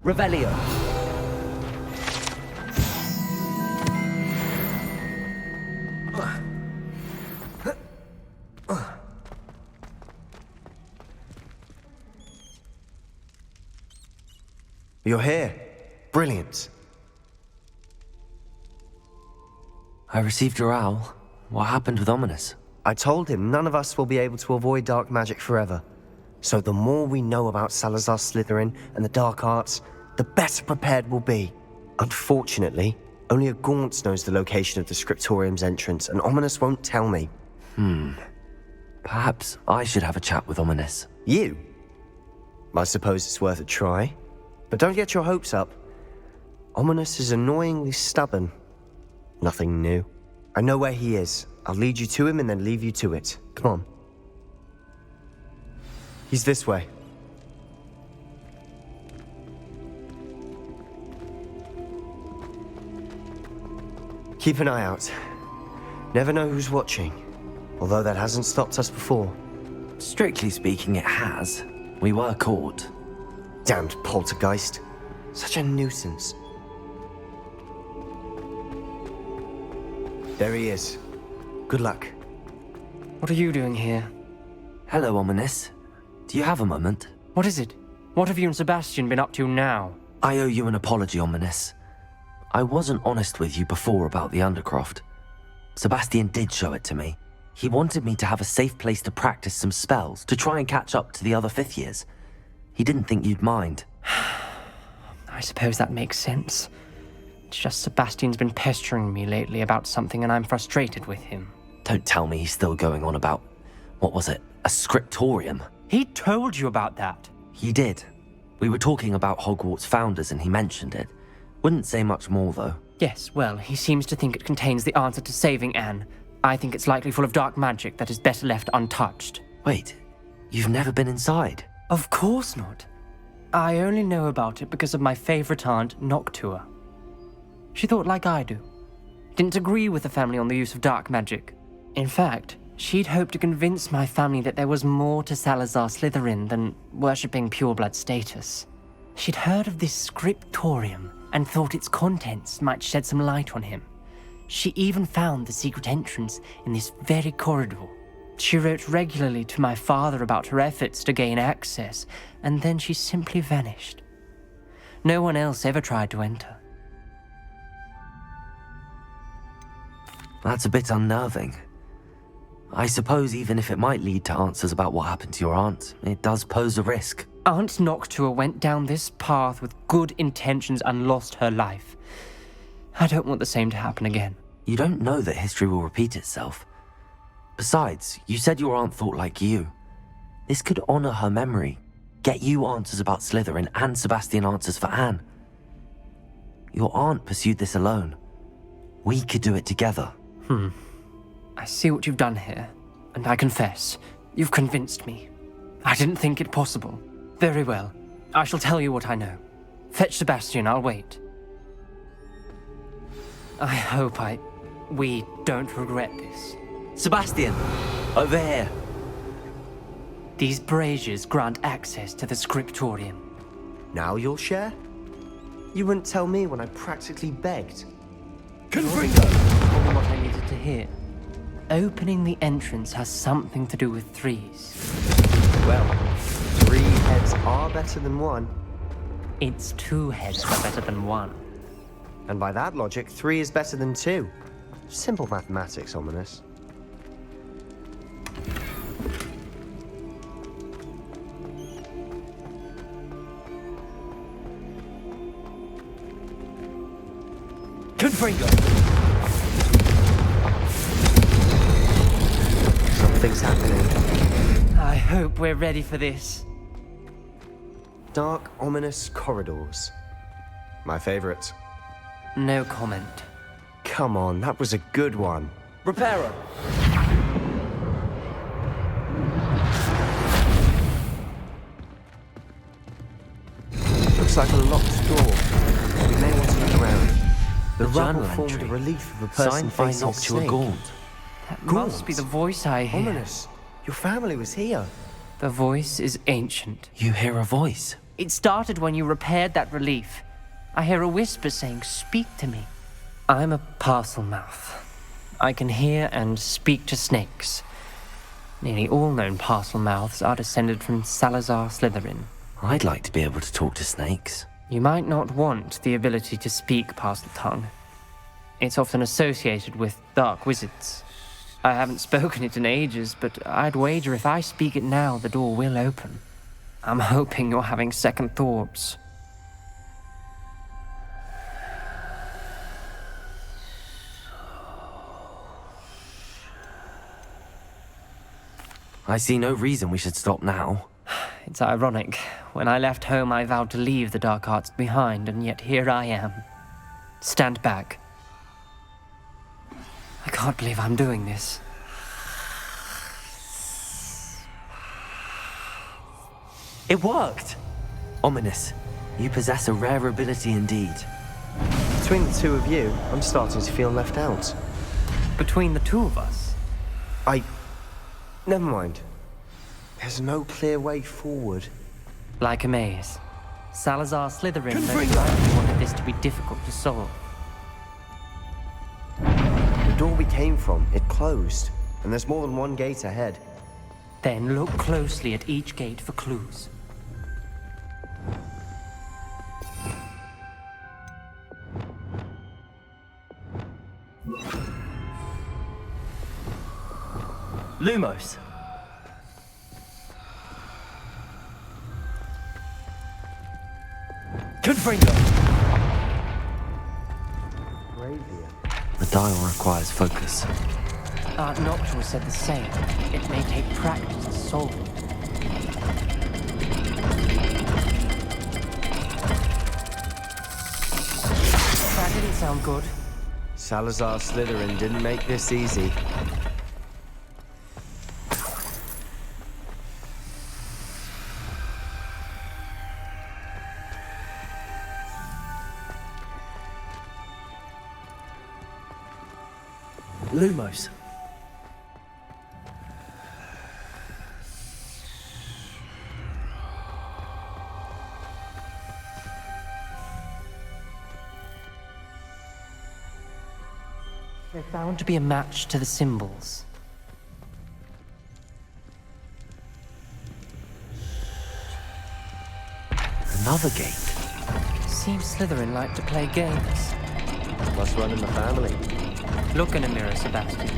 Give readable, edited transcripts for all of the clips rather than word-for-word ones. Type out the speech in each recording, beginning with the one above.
Revelio. You're here. Brilliant. I received your owl. What happened with Ominous? I told him none of us will be able to avoid dark magic forever. So the more we know about Salazar Slytherin and the dark arts, the better prepared we'll be. Unfortunately, only a Gaunt knows the location of the Scriptorium's entrance, and Ominous won't tell me. Perhaps I should have a chat with Ominous. You? I suppose it's worth a try. But don't get your hopes up. Ominous is annoyingly stubborn. Nothing new. I know where he is. I'll lead you to him and then leave you to it. Come on. He's this way. Keep an eye out. Never know who's watching. Although that hasn't stopped us before. Strictly speaking, it has. We were caught. Damned poltergeist. Such a nuisance. There he is. Good luck. What are you doing here? Hello, Ominous. Do you have a moment? What is it? What have you and Sebastian been up to now? I owe you an apology, Ominous. I wasn't honest with you before about the Undercroft. Sebastian did show it to me. He wanted me to have a safe place to practice some spells, to try and catch up to the other fifth years. He didn't think you'd mind. I suppose that makes sense. It's just Sebastian's been pestering me lately about something and I'm frustrated with him. Don't tell me he's still going on about, what was it, a scriptorium? He told you about that. He did. We were talking about Hogwarts founders and he mentioned it. Wouldn't say much more, though. Yes, well, he seems to think it contains the answer to saving Anne. I think it's likely full of dark magic that is better left untouched. Wait, you've never been inside? Of course not. I only know about it because of my favorite aunt, Noctua. She thought like I do. Didn't agree with the family on the use of dark magic. In fact, she'd hoped to convince my family that there was more to Salazar Slytherin than worshipping pureblood status. She'd heard of this scriptorium and thought its contents might shed some light on him. She even found the secret entrance in this very corridor. She wrote regularly to my father about her efforts to gain access, and then she simply vanished. No one else ever tried to enter. That's a bit unnerving. I suppose even if it might lead to answers about what happened to your aunt, it does pose a risk. Aunt Noctua went down this path with good intentions and lost her life. I don't want the same to happen again. You don't know that history will repeat itself. Besides, you said your aunt thought like you. This could honor her memory, get you answers about Slytherin and Sebastian answers for Anne. Your aunt pursued this alone. We could do it together. I see what you've done here, and I confess, you've convinced me. I didn't think it possible. Very well. I shall tell you what I know. Fetch Sebastian, I'll wait. I hope we don't regret this. Sebastian! Over here! These braziers grant access to the scriptorium. Now you'll share? You wouldn't tell me when I practically begged. Confringo! Told me what I needed to hear. Opening the entrance has something to do with threes. Well, 3 heads are better than 1. It's 2 heads are better than 1. And by that logic, 3 is better than 2. Simple mathematics, Ominous. Confringo! Something's happening. I hope we're ready for this. dark, ominous corridors. My favorite. No comment. Come on, that was a good one. Reparo! Looks like a locked door. We may want to look around. The rubble journal formed entry. a relief of a person Signed by facing a Noctua snake. Gaunt. That must be the voice I hear. Ominous. Your family was here. The voice is ancient. You hear a voice. It started when you repaired that relief. I hear a whisper saying, "Speak to me." I'm a parcel mouth. I can hear and speak to snakes. Nearly all known parcel mouths are descended from Salazar Slytherin. I'd like to be able to talk to snakes. You might not want the ability to speak parcel tongue. It's often associated with dark wizards. I haven't spoken it in ages, but I'd wager if I speak it now, the door will open. I'm hoping you're having second thoughts. I see no reason we should stop now. It's ironic. When I left home, I vowed to leave the dark arts behind, and yet here I am. Stand back. I can't believe I'm doing this. It worked! Ominous. You possess a rare ability indeed. Between the two of you, I'm starting to feel left out. Between the two of us, Never mind. There's no clear way forward. like a maze, Salazar Slytherin most likely wanted this to be difficult to solve. The door we came from, it closed. And there's more than one gate ahead. Then look closely at each gate for clues. Lumos. Confringo. Brazier. The dial requires focus. Aunt Noctua said the same. It may take practice to solve it. That didn't sound good. Salazar Slytherin didn't make this easy. Lumos. They're bound to be a match to the symbols. Another gate. Seems Slytherin like to play games. Must run in the family. Look in a mirror, Sebastian.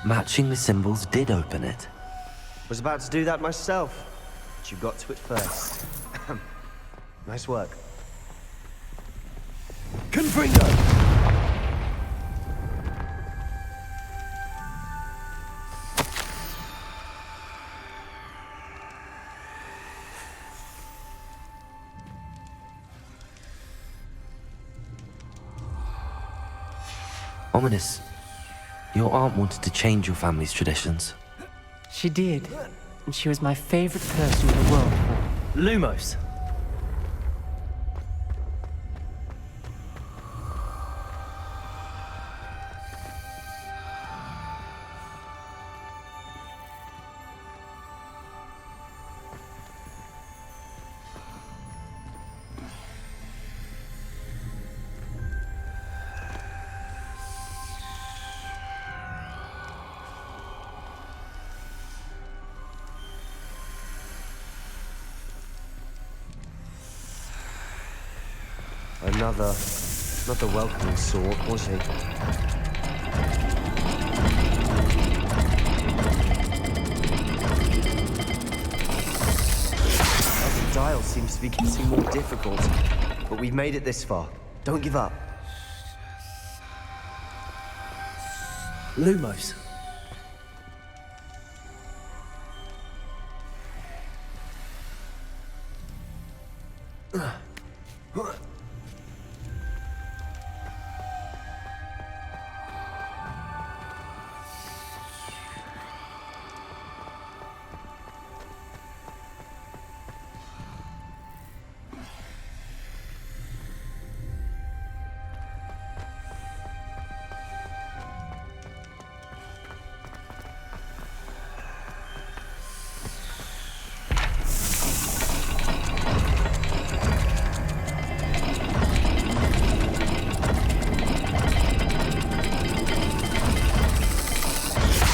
Matching the symbols did open it. Was about to do that myself, but you got to it first. Nice work. Confringo! Ominous. Your aunt wanted to change your family's traditions. She did. And she was my favorite person in the world. Lumos. Not the welcoming sort, was he? The dial seems to be getting more difficult, but we've made it this far. Don't give up. Lumos.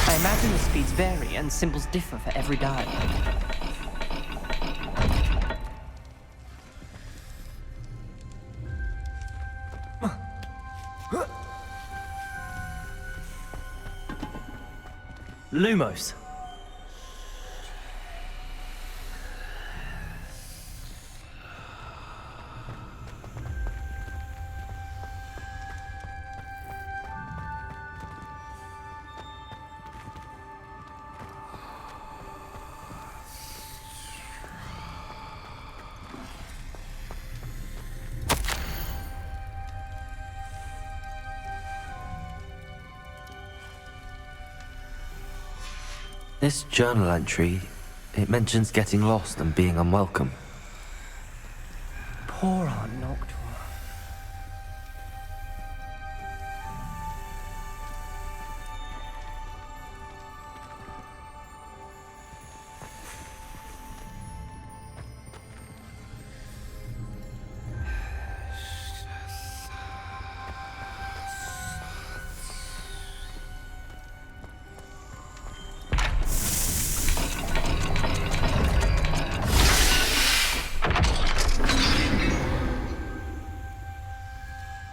I imagine the speeds vary and symbols differ for every dial. Lumos. This journal entry, it mentions getting lost and being unwelcome. Poor Aunt Noctua.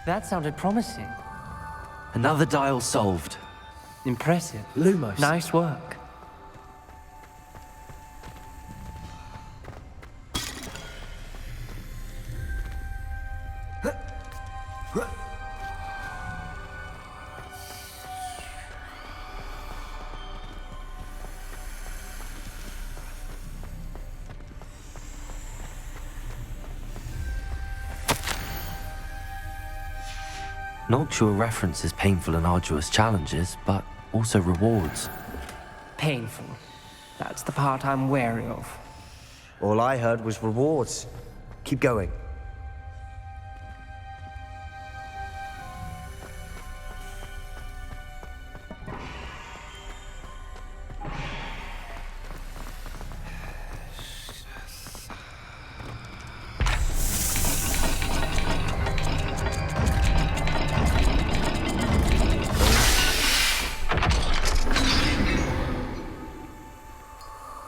That sounded promising. Another dial solved. Impressive. Lumos. Nice work. Noctua references painful and arduous challenges, but also rewards. Painful. That's the part I'm wary of. All I heard was rewards. Keep going.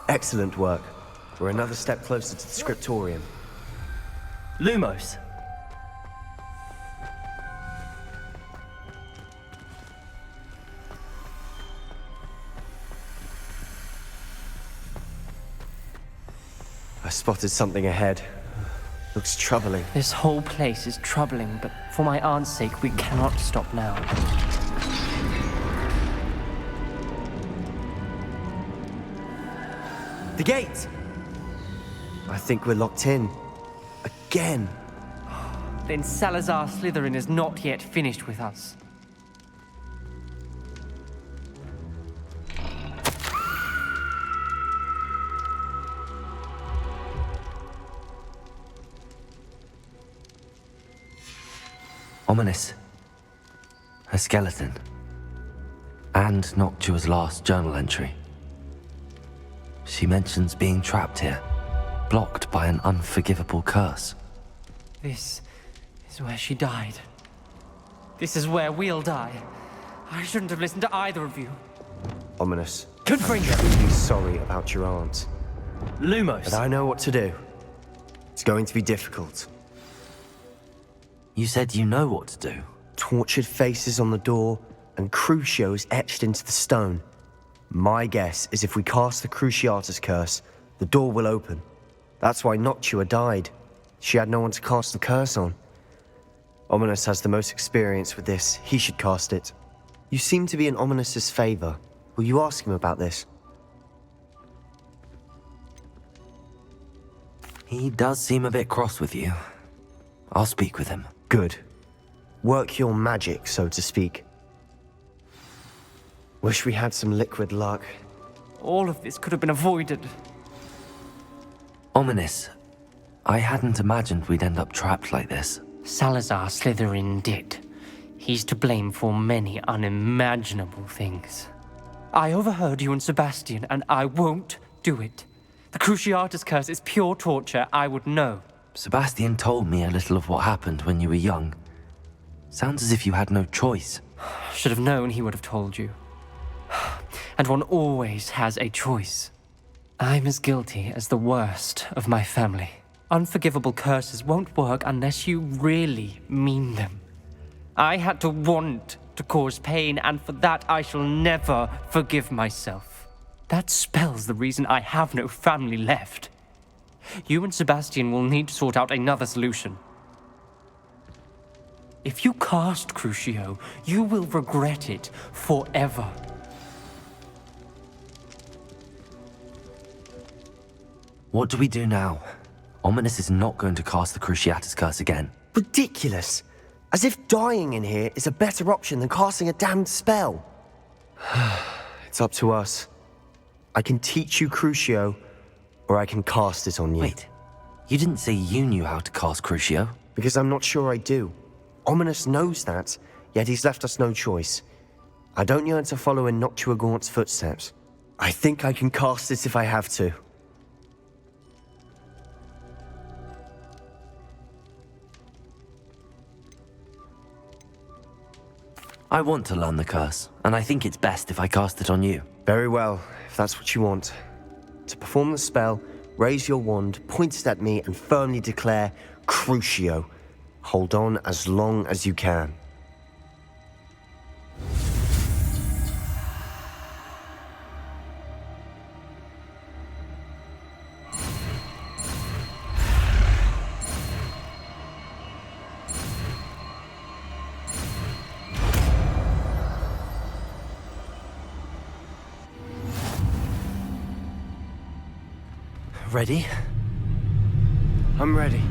Excellent work. We're another step closer to the scriptorium. Lumos. I spotted something ahead. Looks troubling. This whole place is troubling, but for my aunt's sake, we cannot stop now. The gate! I think we're locked in. Again. Then Salazar Slytherin is not yet finished with us. Ominous. A skeleton. And Noctua's last journal entry. She mentions being trapped here, blocked by an unforgivable curse. This is where she died. This is where we'll die. I shouldn't have listened to either of you. Ominous. Confringo! I'm sorry about your aunt, Lumos. but I know what to do. It's going to be difficult. You said you know what to do. Tortured faces on the door, and Crucio is etched into the stone. My guess is if we cast the Cruciatus curse, the door will open. That's why Noctua died. She had no one to cast the curse on. Ominous has the most experience with this. He should cast it. You seem to be in Ominous's favor. Will you ask him about this? He does seem a bit cross with you. I'll speak with him. Good. Work your magic, so to speak. Wish we had some liquid luck. All of this could have been avoided. Ominous. I hadn't imagined we'd end up trapped like this. Salazar Slytherin did. He's to blame for many unimaginable things. I overheard you and Sebastian, and I won't do it. The Cruciatus curse is pure torture, I would know. Sebastian told me a little of what happened when you were young. Sounds as if you had no choice. Should have known he would have told you. And one always has a choice. I'm as guilty as the worst of my family. Unforgivable curses won't work unless you really mean them. I had to want to cause pain, and for that I shall never forgive myself. That spells the reason I have no family left. You and Sebastian will need to sort out another solution. If you cast Crucio, you will regret it forever. What do we do now? Ominous is not going to cast the Cruciatus curse again. Ridiculous! As if dying in here is a better option than casting a damned spell. It's up to us. I can teach you Crucio, or I can cast it on you. Wait, you didn't say you knew how to cast Crucio? Because I'm not sure I do. Ominous knows that, yet he's left us no choice. I don't yearn to follow in Noctua Gaunt's footsteps. I think I can cast it if I have to. I want to learn the curse, and I think it's best if I cast it on you. Very well, if that's what you want. To perform the spell, raise your wand, point it at me, and firmly declare Crucio. Hold on as long as you can. Ready? I'm ready.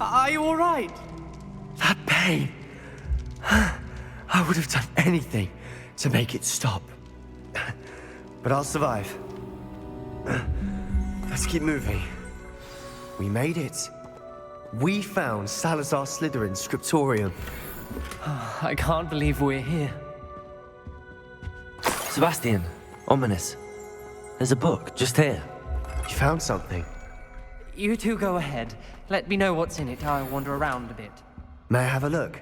Are you all right? That pain. I would have done anything to make it stop. But I'll survive. Let's keep moving. We made it. We found Salazar Slytherin's scriptorium. I can't believe we're here. Sebastian, Ominous. There's a book just here. You found something. You two go ahead. Let me know what's in it. I'll wander around a bit. May I have a look?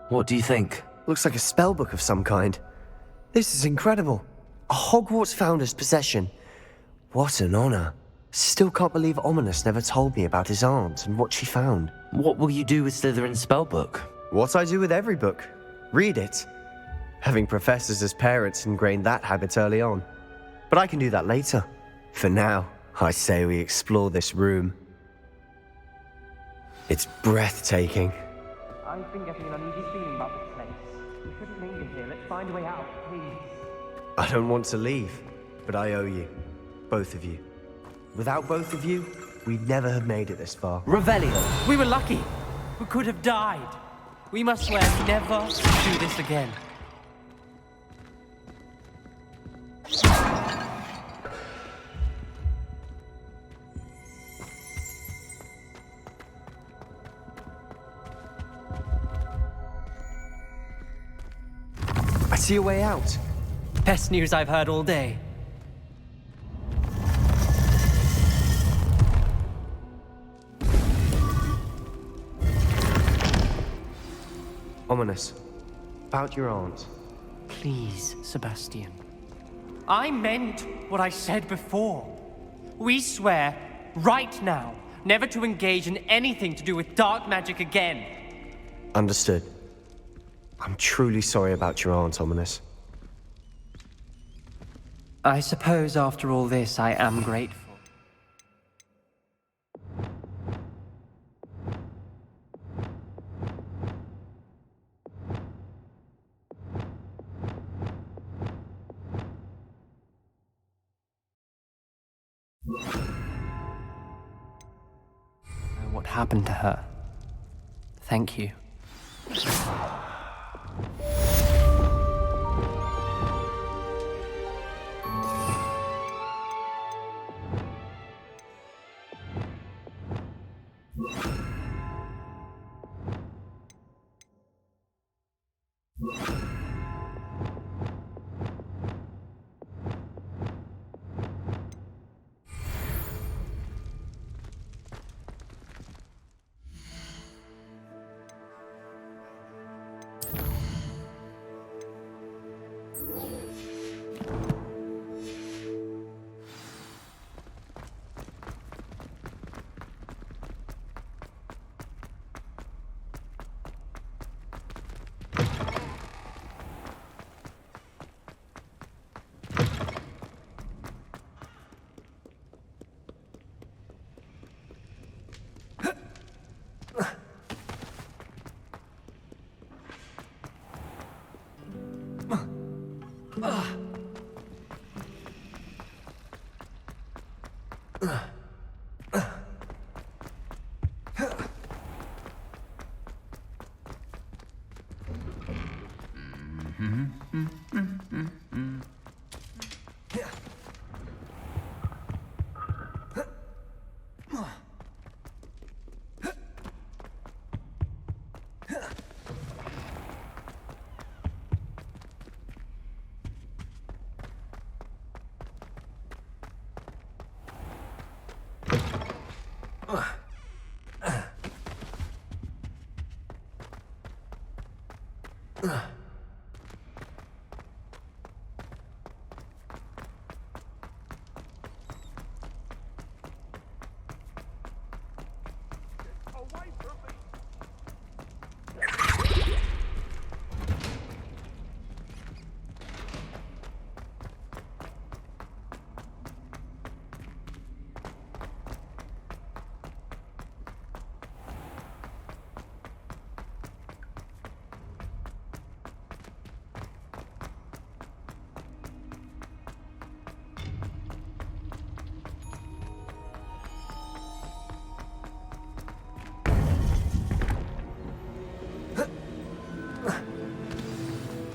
What do you think? Looks like a spellbook of some kind. This is incredible. A Hogwarts founder's possession. What an honor. Still can't believe Ominous never told me about his aunt and what she found. What will you do with Slytherin's spellbook? What I do with every book. Read it. Having professors as parents ingrained that habit early on. But I can do that later. For now, I say we explore this room. It's breathtaking. I've been getting an uneasy feeling about this place. We shouldn't linger here. Let's find a way out, please. I don't want to leave, but I owe you. Both of you. Without both of you, we'd never have made it this far. Revelio! We were lucky. We could have died. We must swear never to do this again. I see a way out. Best news I've heard all day. Ominous. About your aunt. Please, Sebastian. I meant what I said before. We swear, right now, never to engage in anything to do with dark magic again. Understood. I'm truly sorry about your aunt, Ominous. I suppose after all this, I am grateful. What happened to her? Thank you.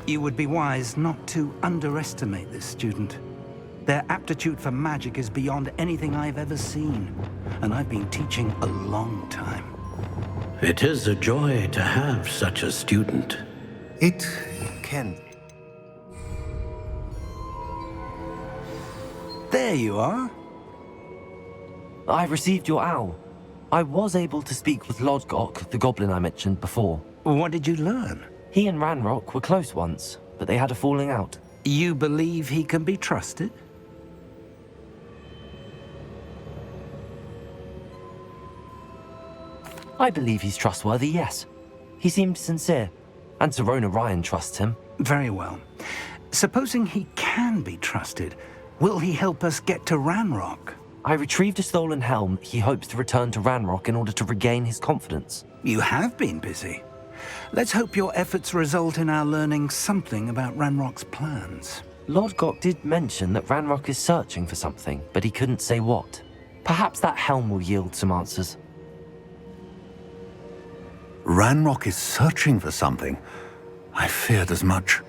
You would be wise not to underestimate this student. Their aptitude for magic is beyond anything I've ever seen, and I've been teaching a long time. It is a joy to have such a student. It can. There you are. I received your owl. I was able to speak with Lodgok, the goblin I mentioned before. What did you learn? He and Ranrock were close once, but they had a falling out. You believe he can be trusted? I believe he's trustworthy, yes. He seemed sincere, and Serona Ryan trusts him. Very well. Supposing he can be trusted, will he help us get to Ranrock? I retrieved a stolen helm he hopes to return to Ranrock in order to regain his confidence. You have been busy. Let's hope your efforts result in our learning something about Ranrock's plans. Lodgok did mention that Ranrock is searching for something, but he couldn't say what. Perhaps that helm will yield some answers. Ranrock is searching for something. I feared as much.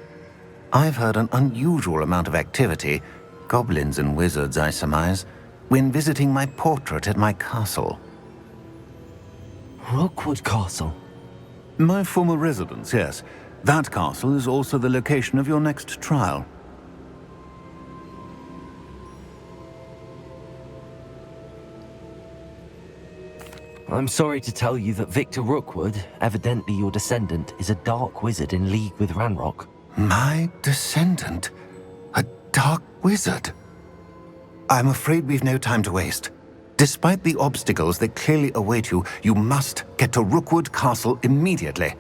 I've heard an unusual amount of activity, goblins and wizards, I surmise, when visiting my portrait at my castle. Rookwood Castle. My former residence, yes. That castle is also the location of your next trial. I'm sorry to tell you that Victor Rookwood, evidently your descendant, is a dark wizard in league with Ranrock. My descendant? A dark wizard? I'm afraid we've no time to waste. Despite the obstacles that clearly await you, you must get to Rookwood Castle immediately.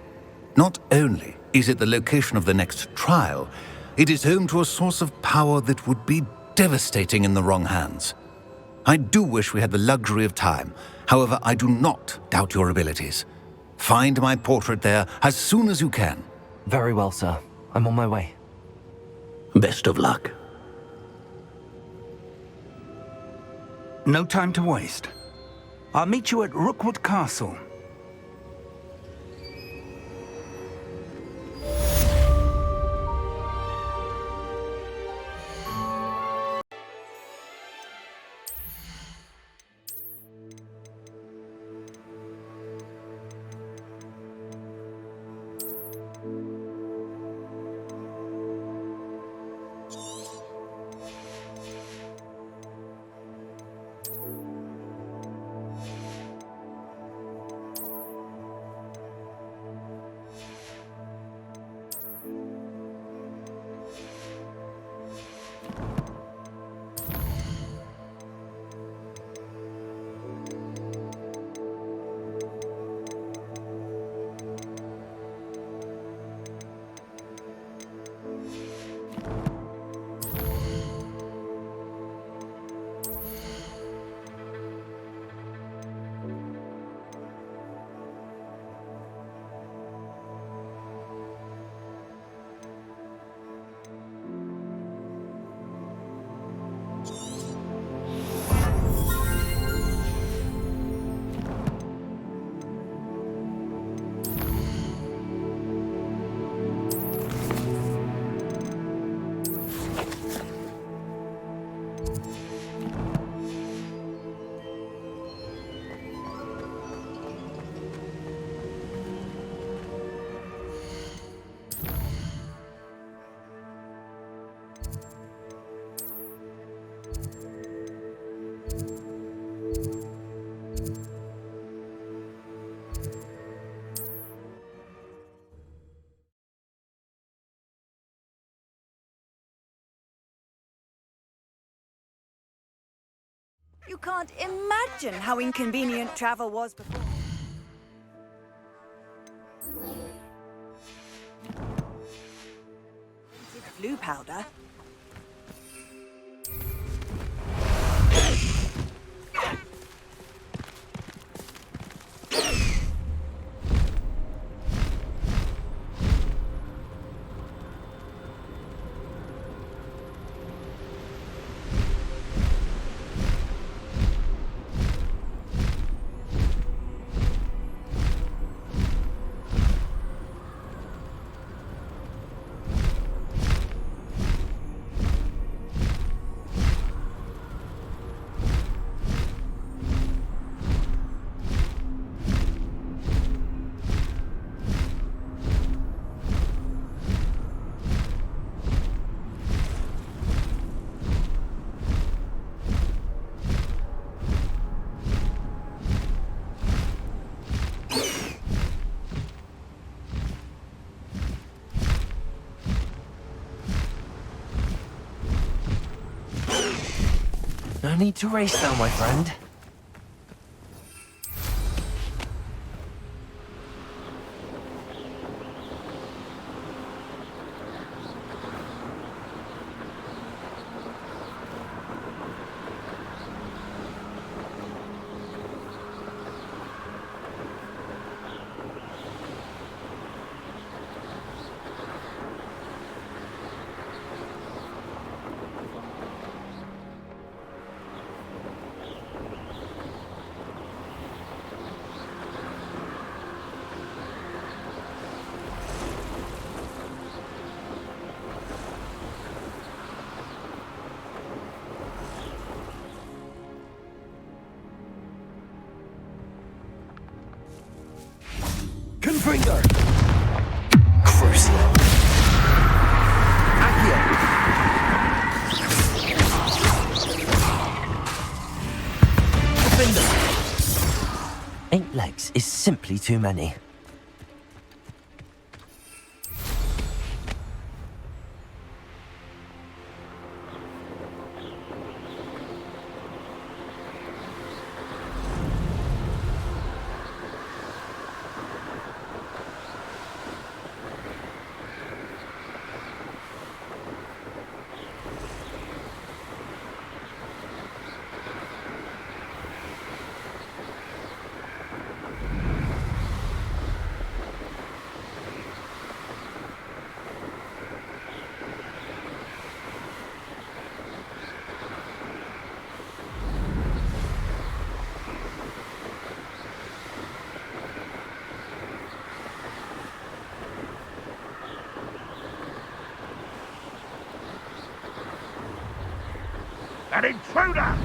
Not only is it the location of the next trial, it is home to a source of power that would be devastating in the wrong hands. I do wish we had the luxury of time. However, I do not doubt your abilities. Find my portrait there as soon as you can. Very well, sir. I'm on my way. Best of luck. No time to waste. I'll meet you at Rookwood Castle. You can't imagine how inconvenient travel was before. Blue powder. No need to race now, my friend. Confringo! Crucio. Accio! Defender. 8 legs is simply too many. An intruder!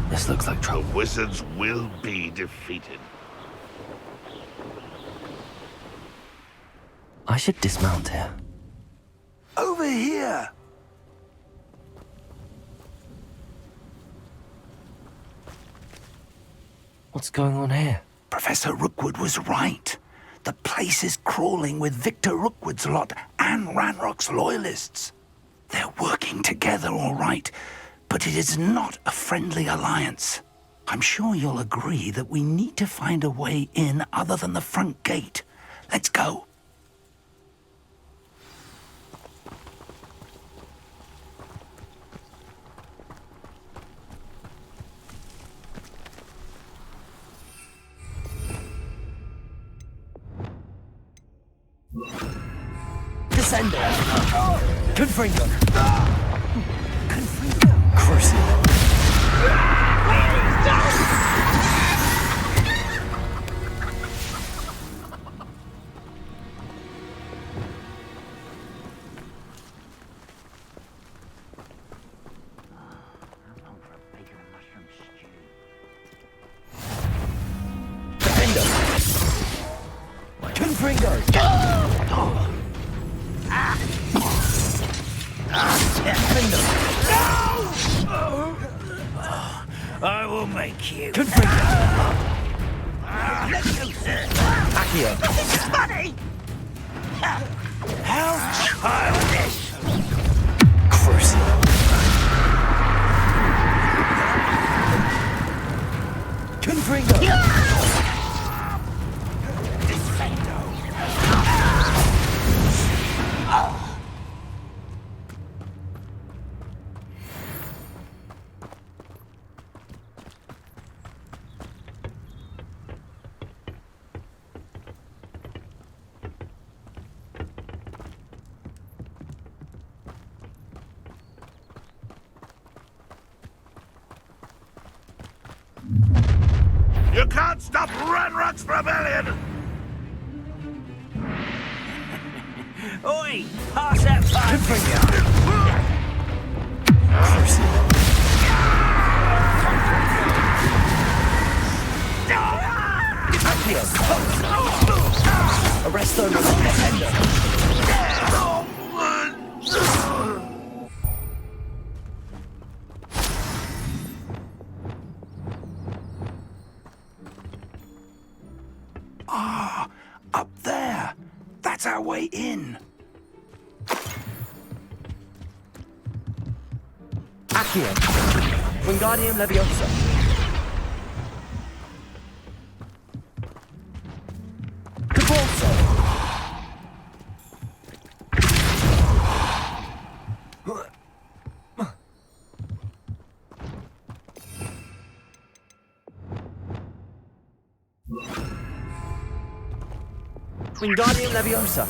This looks like trouble. The wizards will be defeated. I should dismount here. Over here! What's going on here? Professor Rookwood was right. The place is crawling with Victor Rookwood's lot and Ranrock's loyalists. They're working together, all right, but it is not a friendly alliance. I'm sure you'll agree that we need to find a way in other than the front gate. Let's go. Descender! Confringo! Crucio. I will make you. Accio. This is funny! How childish! Crucio. You can't stop Ranrock's rebellion! Oi! Pass that pipe! Arrest them. Up there! That's our way in! Accio. Wingardium Leviosa. Cabalso. Wingardium Leviosa.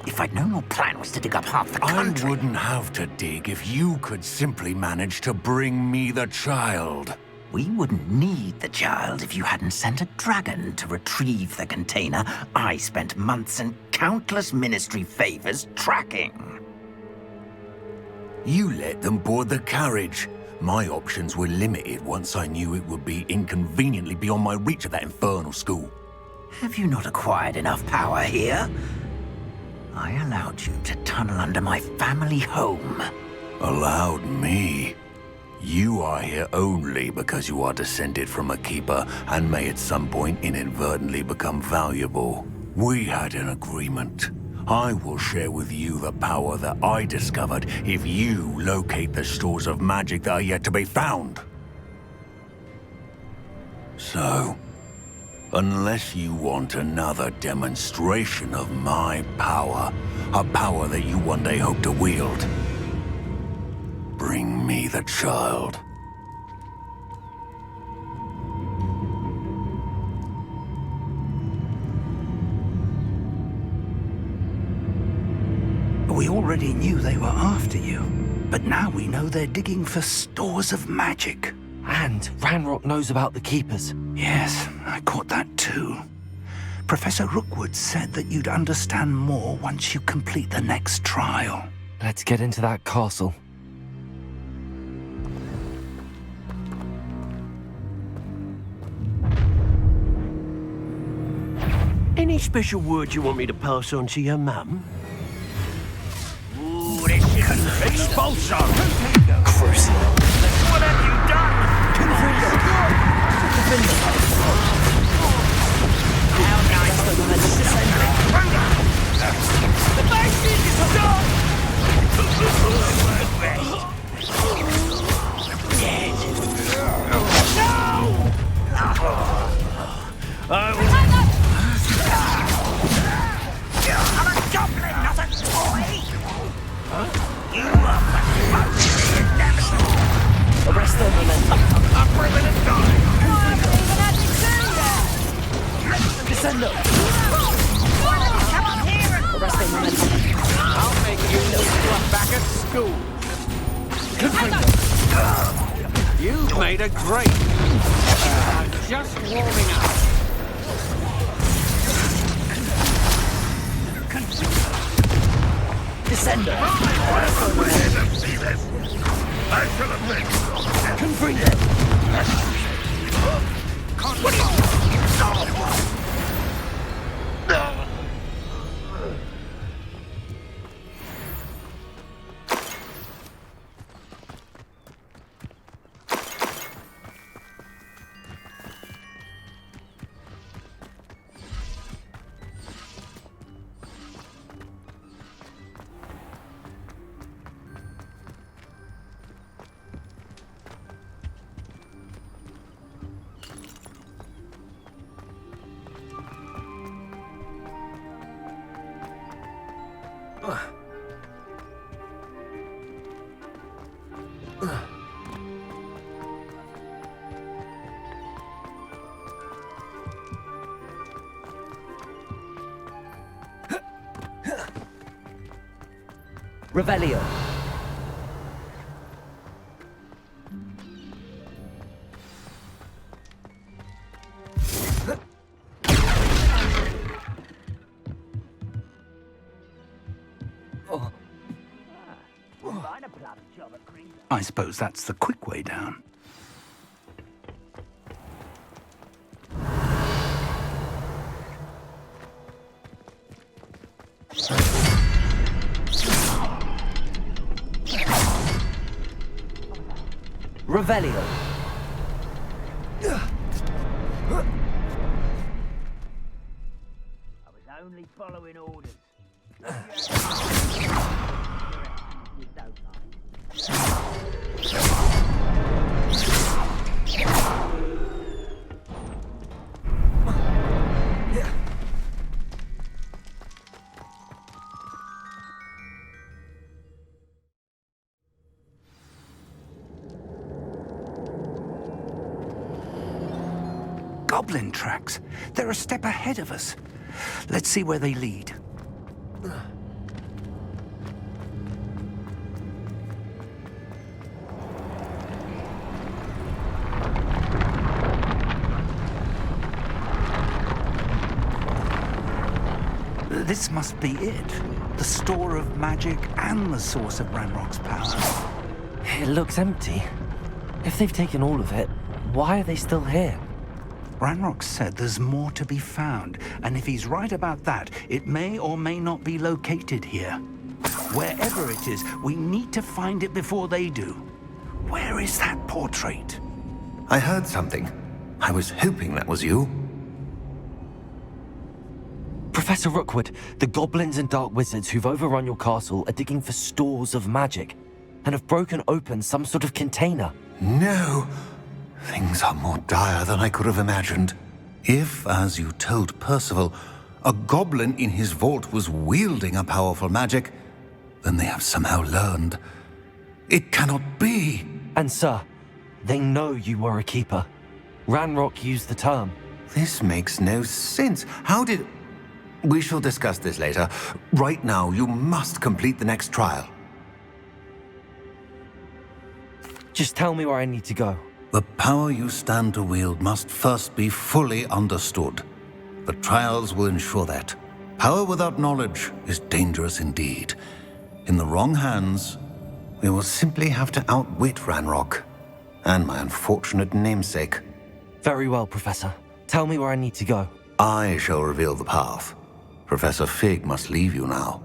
If I'd known your plan was to dig up half the I country... wouldn't have to dig if you could simply manage to bring me the child. We wouldn't need the child if you hadn't sent a dragon to retrieve the container I spent months and countless ministry favors tracking. You let them board the carriage. My options were limited once I knew it would be inconveniently beyond my reach at that infernal school. Have you not acquired enough power here? I allowed you to tunnel under my family home. Allowed me? You are here only because you are descended from a keeper and may at some point inadvertently become valuable. We had an agreement. I will share with you the power that I discovered if you locate the stores of magic that are yet to be found. So, unless you want another demonstration of my power, a power that you one day hope to wield, bring me the child. We already knew they were after you, but now we know they're digging for stores of magic. And Ranrock knows about the Keepers. Yes, I caught that too. Professor Rookwood said that you'd understand more once you complete the next trial. Let's get into that castle. Any special words you want me to pass on to your mum? Ooh, this is Expulso! Crucio. What have you done? How nice of them to the base is done! I'm a goblin, not a toy! You are Arrest them and then... I'm bringing it down! Descend them! Come on here and... Arrest them and then... I'll make you look back at school. You've made a great. I'm just warming up. Descend them! I should have been... Confront them! What are you... Revelio. I suppose that's the quick way down. Revelio. I was only following orders. goblin tracks. They're a step ahead of us. Let's see where they lead. This must be it. The store of magic and the source of Ranrock's power. It looks empty. If they've taken all of it, why are they still here? Ranrock said there's more to be found, and if he's right about that, it may or may not be located here. Wherever it is, we need to find it before they do. Where is that portrait? I heard something. I was hoping that was you. Professor Rookwood, the goblins and dark wizards who've overrun your castle are digging for stores of magic and have broken open some sort of container. No! Things are more dire than I could have imagined. If, as you told Percival, a goblin in his vault was wielding a powerful magic, then they have somehow learned. It cannot be! And sir, they know you were a keeper. Ranrock used the term. This makes no sense. How did... We shall discuss this later. Right now, you must complete the next trial. Just tell me where I need to go. The power you stand to wield must first be fully understood. The trials will ensure that. Power without knowledge is dangerous indeed. In the wrong hands, we will simply have to outwit Ranrock and my unfortunate namesake. Very well, Professor. Tell me where I need to go. I shall reveal the path. Professor Fig must leave you now.